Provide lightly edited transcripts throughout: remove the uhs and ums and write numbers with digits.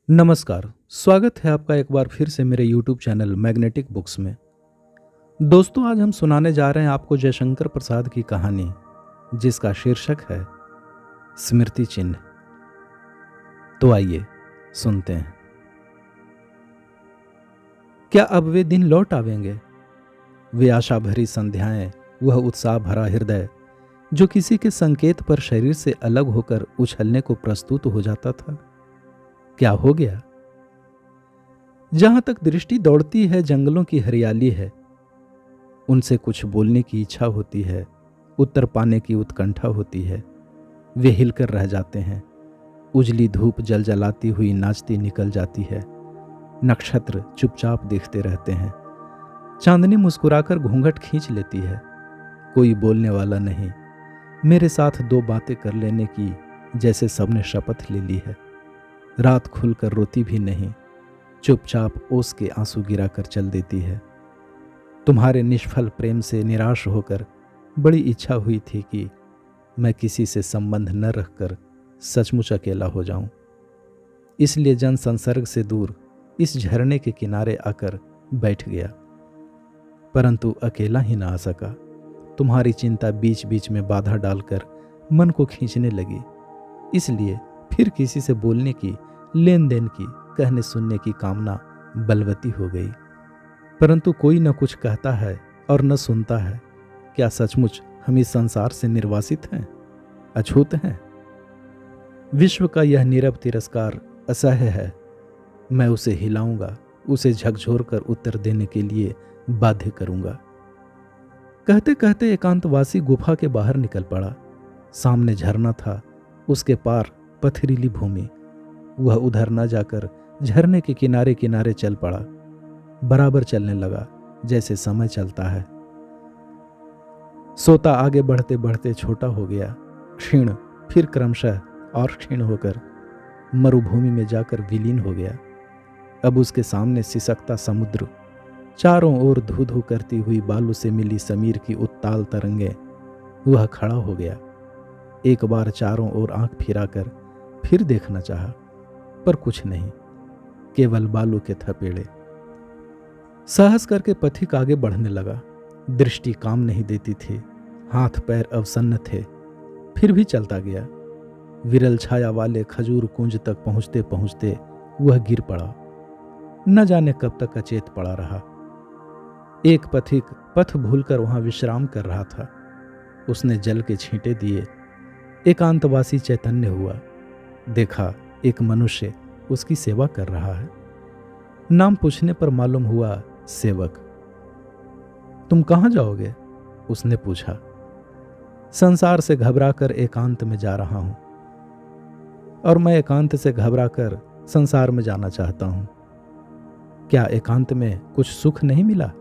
नमस्कार। स्वागत है आपका एक बार फिर से मेरे YouTube चैनल मैग्नेटिक बुक्स में। दोस्तों, आज हम सुनाने जा रहे हैं आपको जयशंकर प्रसाद की कहानी, जिसका शीर्षक है स्मृति चिन्ह। तो आइए सुनते हैं। क्या अब वे दिन लौट आवेंगे? वे आशा भरी संध्याएं, वह उत्साह भरा हृदय जो किसी के संकेत पर शरीर से अलग होकर उछलने को प्रस्तुत हो जाता था। क्या हो गया? जहां तक दृष्टि दौड़ती है, जंगलों की हरियाली है। उनसे कुछ बोलने की इच्छा होती है, उत्तर पाने की उत्कंठा होती है। वे हिलकर रह जाते हैं। उजली धूप जलजलाती हुई नाचती निकल जाती है। नक्षत्र चुपचाप देखते रहते हैं। चांदनी मुस्कुराकर घूंघट खींच लेती है। कोई बोलने वाला नहीं। मेरे साथ दो बातें कर लेने की जैसे सबने शपथ ले ली है। रात खुलकर रोती भी नहीं, चुपचाप ओस के आंसू गिराकर चल देती है। तुम्हारे निष्फल प्रेम से निराश होकर बड़ी इच्छा हुई थी कि मैं किसी से संबंध न रखकर सचमुच अकेला हो जाऊं। इसलिए जन संसर्ग से दूर इस झरने के किनारे आकर बैठ गया, परंतु अकेला ही ना आ सका। तुम्हारी चिंता बीच बीच में बाधा डालकर मन को खींचने लगी। इसलिए फिर किसी से बोलने की, लेन देन की, कहने सुनने की कामना बलवती हो गई। परंतु कोई न कुछ कहता है और न सुनता है। क्या सचमुच हम इस संसार से निर्वासित हैं, अछूत हैं? विश्व का यह नीरव तिरस्कार असह्य है। मैं उसे हिलाऊंगा, उसे झकझोर कर उत्तर देने के लिए बाध्य करूंगा। कहते कहते एकांतवासी गुफा के बाहर निकल पड़ा। सामने झरना था, उसके पार पथरीली भूमि। वह उधर न जाकर झरने के किनारे किनारे चल पड़ा। बराबर चलने लगा जैसे समय चलता है। सोता आगे बढ़ते बढ़ते छोटा हो गया, क्षीण, फिर क्रमशः और क्षीण होकर मरुभूमि में जाकर विलीन हो गया। अब उसके सामने सिसकता समुद्र, चारों ओर धू धू करती हुई बालू से मिली समीर की उत्ताल तरंगे। वह खड़ा हो गया। एक बार चारों ओर आंख फिराकर फिर देखना चाहा, पर कुछ नहीं, केवल बालू के थपेड़े। साहस करके पथिक आगे बढ़ने लगा। दृष्टि काम नहीं देती थी, हाथ पैर अवसन्न थे, फिर भी चलता गया। विरल छाया वाले खजूर कुंज तक पहुंचते पहुंचते वह गिर पड़ा। न जाने कब तक अचेत पड़ा रहा। एक पथिक पथ भूलकर वहां विश्राम कर रहा था। उसने जल के छींटे दिए। एकांतवासी चैतन्य हुआ। देखा, एक मनुष्य उसकी सेवा कर रहा है। नाम पूछने पर मालूम हुआ सेवक। तुम कहां जाओगे? उसने पूछा। संसार से घबराकर एकांत में जा रहा हूं। और मैं एकांत से घबराकर संसार में जाना चाहता हूं। क्या एकांत में कुछ सुख नहीं मिला?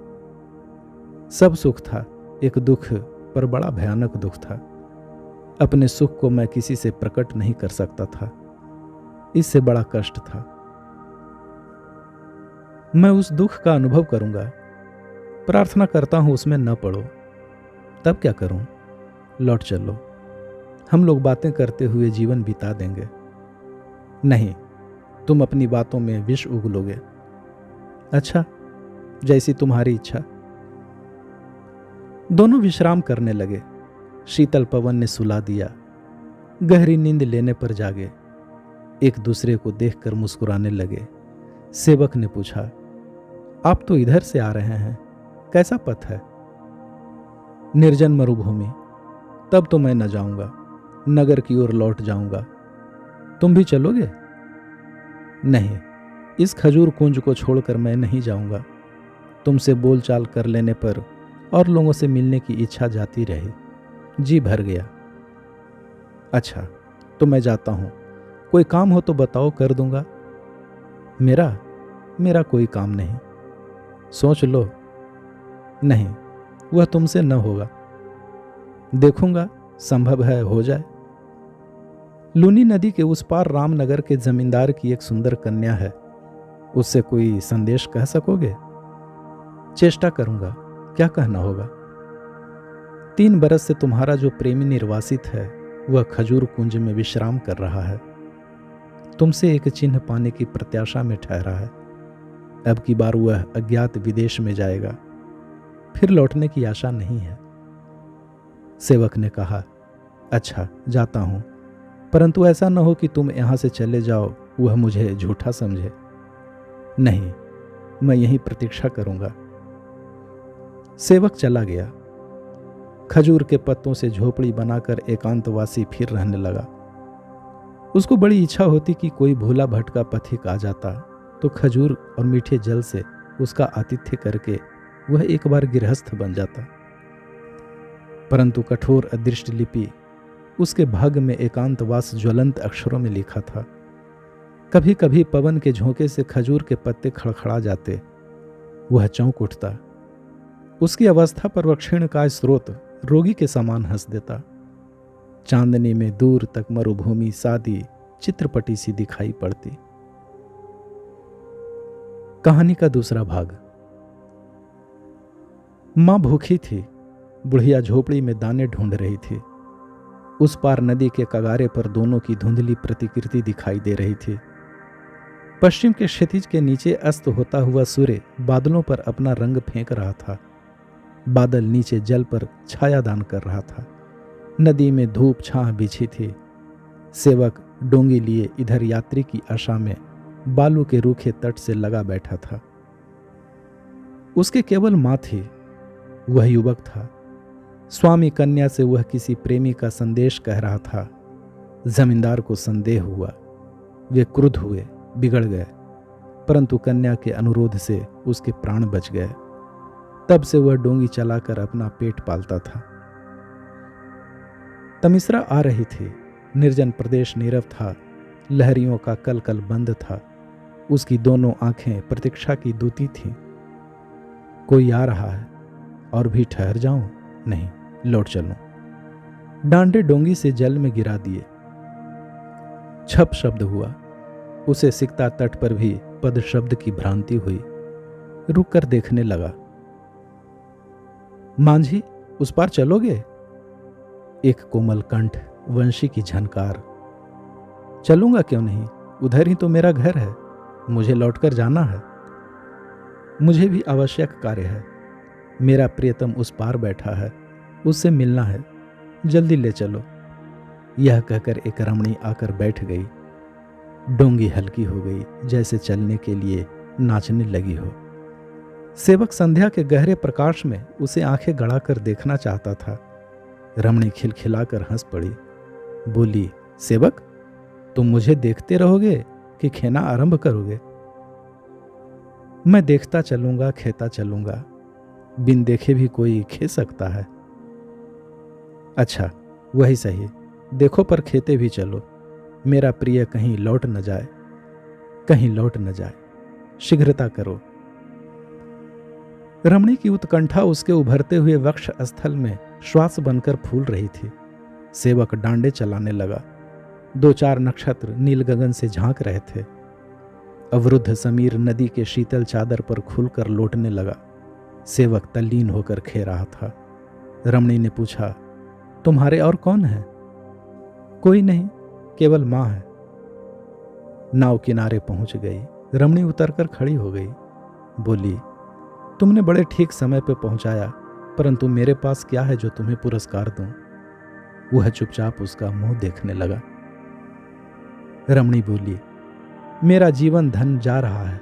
सब सुख था, एक दुख, पर बड़ा भयानक दुख था। अपने सुख को मैं किसी से प्रकट नहीं कर सकता था। इससे बड़ा कष्ट था। मैं उस दुख का अनुभव करूंगा। प्रार्थना करता हूं उसमें न पड़ो। तब क्या करूं? लौट चलो, हम लोग बातें करते हुए जीवन बिता देंगे। नहीं, तुम अपनी बातों में विष उगलोगे। अच्छा, जैसी तुम्हारी इच्छा। दोनों विश्राम करने लगे। शीतल पवन ने सुला दिया। गहरी नींद लेने पर जागे। एक दूसरे को देखकर मुस्कुराने लगे। सेवक ने पूछा, आप तो इधर से आ रहे हैं, कैसा पथ है? निर्जन मरुभूमि। तब तो मैं न जाऊंगा, नगर की ओर लौट जाऊंगा। तुम भी चलोगे? नहीं, इस खजूर कुंज को छोड़कर मैं नहीं जाऊंगा। तुमसे बोलचाल कर लेने पर और लोगों से मिलने की इच्छा जाती रही, जी भर गया। अच्छा, तो मैं जाता हूं। कोई काम हो तो बताओ, कर दूंगा। मेरा कोई काम नहीं। सोच लो। नहीं, वह तुमसे न होगा। देखूंगा, संभव है हो जाए। लूनी नदी के उस पार रामनगर के जमींदार की एक सुंदर कन्या है। उससे कोई संदेश कह सकोगे? चेष्टा करूंगा, क्या कहना होगा? 3 बरस से तुम्हारा जो प्रेमी निर्वासित है, वह खजूर कुंज में विश्राम कर रहा है। तुमसे एक चिन्ह पाने की प्रत्याशा में ठहरा है। अब की बार वह अज्ञात विदेश में जाएगा, फिर लौटने की आशा नहीं है। सेवक ने कहा, अच्छा जाता हूं, परंतु ऐसा न हो कि तुम यहां से चले जाओ, वह मुझे झूठा समझे। नहीं, मैं यहीं प्रतीक्षा करूंगा। सेवक चला गया। खजूर के पत्तों से झोपड़ी बनाकर एकांतवासी फिर रहने लगा। उसको बड़ी इच्छा होती कि कोई भूला भटका पथिक आ जाता तो खजूर और मीठे जल से उसका आतिथ्य करके वह एक बार गृहस्थ बन जाता, परंतु कठोर अदृष्ट लिपि उसके भाग्य में एकांतवास ज्वलंत अक्षरों में लिखा था। कभी कभी पवन के झोंके से खजूर के पत्ते खड़खड़ा जाते, वह चौंक उठता। उसकी अवस्था पर वह क्षीणकाय स्रोत रोगी के समान हंस देता। चांदनी में दूर तक मरुभूमि सादी चित्रपटी सी दिखाई पड़ती। कहानी का दूसरा भाग। मां भूखी थी। बुढ़िया झोपड़ी में दाने ढूंढ रही थी। उस पार नदी के कगारे पर दोनों की धुंधली प्रतिकृति दिखाई दे रही थी। पश्चिम के क्षितिज के नीचे अस्त होता हुआ सूर्य बादलों पर अपना रंग फेंक रहा था। बादल नीचे जल पर छायादान कर रहा था। नदी में धूप छां बिछी थी। सेवक डोंगी लिए इधर यात्री की आशा में बालू के रूखे तट से लगा बैठा था। उसके केवल मां थी। वह युवक था। स्वामी कन्या से वह किसी प्रेमी का संदेश कह रहा था। जमींदार को संदेह हुआ। वे क्रुद्ध हुए, बिगड़ गए, परंतु कन्या के अनुरोध से उसके प्राण बच गए। तब से वह डोंगी चलाकर अपना पेट पालता था। तमिश्रा आ रही थी। निर्जन प्रदेश नीरव था। लहरियों का कल कल बंद था। उसकी दोनों आंखें प्रतीक्षा की दूती थीं। कोई आ रहा है, और भी ठहर जाऊं? नहीं, लौट चलूं। डांडे डोंगी से जल में गिरा दिए। छप शब्द हुआ। उसे सिकता तट पर भी पद शब्द की भ्रांति हुई। रुक कर देखने लगा। मांझी, उस पार चलोगे? एक कोमल कंठ, वंशी की झनकार। चलूंगा क्यों नहीं, उधर ही तो मेरा घर है। मुझे लौटकर जाना है। मुझे भी आवश्यक कार्य है। मेरा प्रियतम उस पार बैठा है, उससे मिलना है। जल्दी ले चलो। यह कहकर एक रमणी आकर बैठ गई। डोंगी हल्की हो गई, जैसे चलने के लिए नाचने लगी हो। सेवक संध्या के गहरे प्रकाश में उसे आंखें गड़ाकर देखना चाहता था। रमणी खिलखिलाकर हंस पड़ी। बोली, सेवक, तुम मुझे देखते रहोगे कि खेना आरंभ करोगे? मैं देखता चलूंगा, खेता चलूंगा। बिन देखे भी कोई खे सकता है। अच्छा, वही सही। देखो पर खेते भी चलो। मेरा प्रिय कहीं लौट न जाए, कहीं लौट न जाए। शीघ्रता करो। रमणी की उत्कंठा उसके उभरते हुए वक्ष स्थल में श्वास बनकर फूल रही थी। सेवक डांडे चलाने लगा। 2-4 नक्षत्र नील गगन से झांक रहे थे। अवरुद्ध समीर नदी के शीतल चादर पर खुलकर लौटने लगा। सेवक तल्लीन होकर खे रहा था। रमणी ने पूछा, तुम्हारे और कौन है? कोई नहीं, केवल मां है। नाव किनारे पहुंच गई। रमणी उतरकर खड़ी हो गई। बोली, तुमने बड़े ठीक समय पे पहुंचाया, परंतु मेरे पास क्या है जो तुम्हें पुरस्कार दूं? वह चुपचाप उसका मुंह देखने लगा। रमणी बोली, मेरा जीवन धन जा रहा है।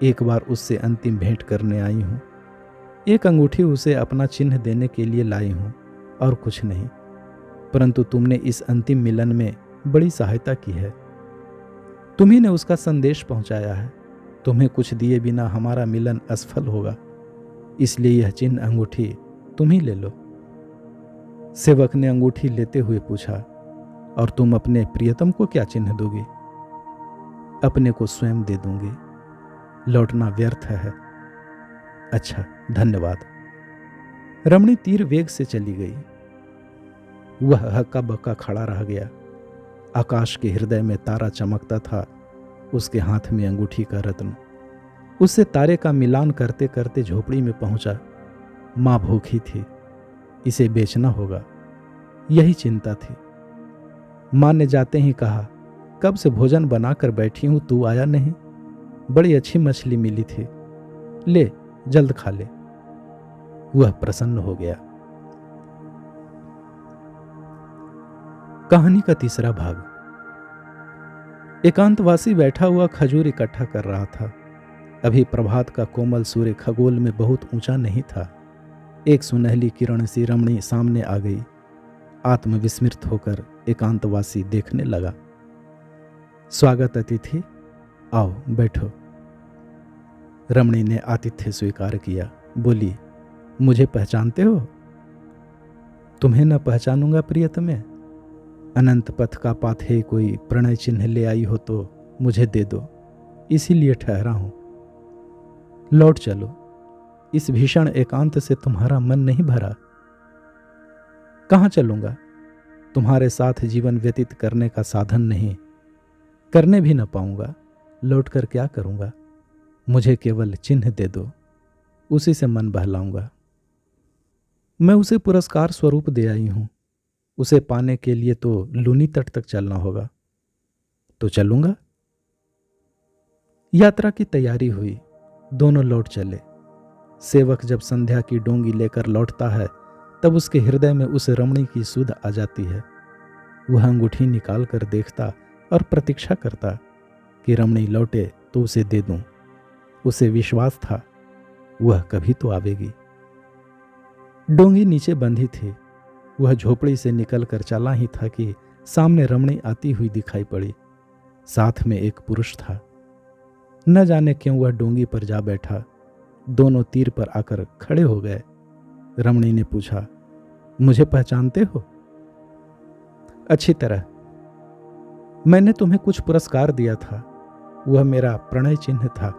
एक बार उससे अंतिम भेंट करने आई हूं। एक अंगूठी उसे अपना चिन्ह देने के लिए लाई हूं, और कुछ नहीं। परंतु तुमने इस अंतिम मिलन में बड़ी सहायता की है। तुम्ही ने उसका संदेश पहुंचाया है। तुम्हें कुछ दिए बिना हमारा मिलन असफल होगा, इसलिए यह चिन्ह अंगूठी तुम ही ले लो। सेवक ने अंगूठी लेते हुए पूछा, और तुम अपने प्रियतम को क्या चिन्ह दोगी? अपने को स्वयं दे दूंगी। लौटना व्यर्थ है। अच्छा, धन्यवाद। रमणी तीर वेग से चली गई। वह हक्का बक्का खड़ा रह गया। आकाश के हृदय में तारा चमकता था। उसके हाथ में अंगूठी का रत्न। उससे तारे का मिलान करते करते झोपड़ी में पहुंचा। मां भूखी थी। इसे बेचना होगा, यही चिंता थी। मां ने जाते ही कहा, कब से भोजन बनाकर बैठी हूं, तू आया नहीं। बड़ी अच्छी मछली मिली थी, ले जल्द खा ले। वह प्रसन्न हो गया। कहानी का तीसरा भाग। एकांतवासी बैठा हुआ खजूर इकट्ठा कर रहा था। अभी प्रभात का कोमल सूर्य खगोल में बहुत ऊंचा नहीं था। एक सुनहली किरण सी रमणी सामने आ गई। आत्मविस्मृत होकर एकांतवासी देखने लगा। स्वागत अतिथि, आओ बैठो। रमणी ने आतिथ्य स्वीकार किया। बोली, मुझे पहचानते हो? तुम्हें न पहचानूंगा प्रियतमे। अनंत पथ का पाथे कोई प्रणय चिन्ह ले आई हो तो मुझे दे दो, इसीलिए ठहरा हूं। लौट चलो, इस भीषण एकांत से तुम्हारा मन नहीं भरा? कहां चलूंगा? तुम्हारे साथ जीवन व्यतीत करने का साधन नहीं, करने भी न पाऊंगा। लौट कर क्या करूंगा? मुझे केवल चिन्ह दे दो, उसी से मन बहलाऊंगा। मैं उसे पुरस्कार स्वरूप दे आई हूं। उसे पाने के लिए तो लूनी तट तक चलना होगा। तो चलूंगा। यात्रा की तैयारी हुई। दोनों लौट चले। सेवक जब संध्या की डोंगी लेकर लौटता है तब उसके हृदय में उस रमणी की सुध आ जाती है। वह अंगूठी निकाल कर देखता और प्रतीक्षा करता कि रमणी लौटे तो उसे दे दूं। उसे विश्वास था वह कभी तो आवेगी। डोंगी नीचे बंधी थी। वह झोपड़ी से निकलकर चला ही था कि सामने रमणी आती हुई दिखाई पड़ी। साथ में एक पुरुष था। न जाने क्यों वह डोंगी पर जा बैठा। दोनों तीर पर आकर खड़े हो गए। रमणी ने पूछा, मुझे पहचानते हो? अच्छी तरह। मैंने तुम्हें कुछ पुरस्कार दिया था। वह मेरा प्रणय चिन्ह था।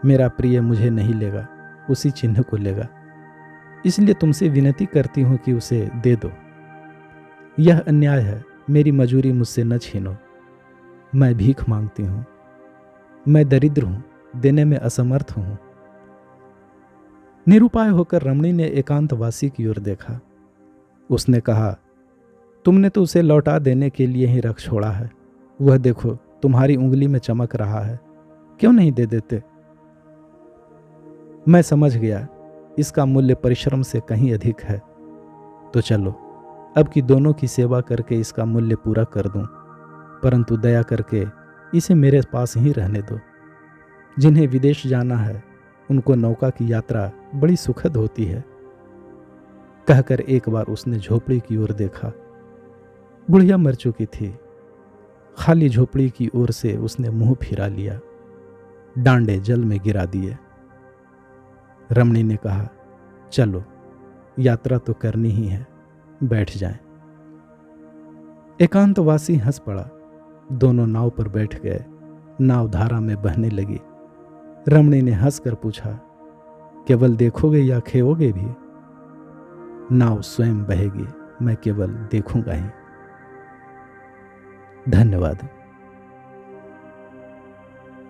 मेरा प्रिय मुझे नहीं लेगा, उसी चिन्ह को लेगा। इसलिए तुमसे विनती करती हूं कि उसे दे दो। यह अन्याय है। मेरी मजूरी मुझसे न छीनो। मैं भीख मांगती हूं। मैं दरिद्र हूं, देने में असमर्थ हूं। निरुपाय होकर रमणी ने एकांतवासी की ओर देखा। उसने कहा, तुमने तो उसे लौटा देने के लिए ही रख छोड़ा है। वह देखो, तुम्हारी उंगली में चमक रहा है। क्यों नहीं दे देते? मैं समझ गया, इसका मूल्य परिश्रम से कहीं अधिक है। तो चलो, अब की दोनों की सेवा करके इसका मूल्य पूरा कर दूं। परंतु दया करके इसे मेरे पास ही रहने दो। जिन्हें विदेश जाना है उनको नौका की यात्रा बड़ी सुखद होती है। कहकर एक बार उसने झोपड़ी की ओर देखा। बुढ़िया मर चुकी थी। खाली झोपड़ी की ओर से उसने मुंह फिरा लिया। डांडे जल में गिरा दिए। रमणी ने कहा, चलो, यात्रा तो करनी ही है, बैठ जाएं। एकांतवासी हंस पड़ा। दोनों नाव पर बैठ गए। नाव धारा में बहने लगी। रमणी ने हंसकर पूछा, केवल देखोगे या खेओगे भी? नाव स्वयं बहेगी, मैं केवल देखूंगा ही। धन्यवाद।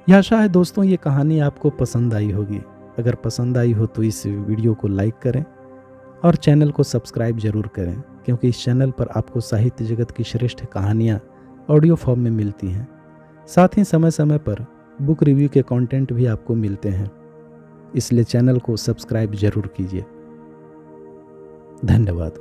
यह आशा है दोस्तों ये कहानी आपको पसंद आई होगी। अगर पसंद आई हो तो इस वीडियो को लाइक करें और चैनल को सब्सक्राइब जरूर करें, क्योंकि इस चैनल पर आपको साहित्य जगत की श्रेष्ठ कहानियाँ ऑडियो फॉर्म में मिलती हैं। साथ ही समय समय पर बुक रिव्यू के कंटेंट भी आपको मिलते हैं। इसलिए चैनल को सब्सक्राइब जरूर कीजिए। धन्यवाद।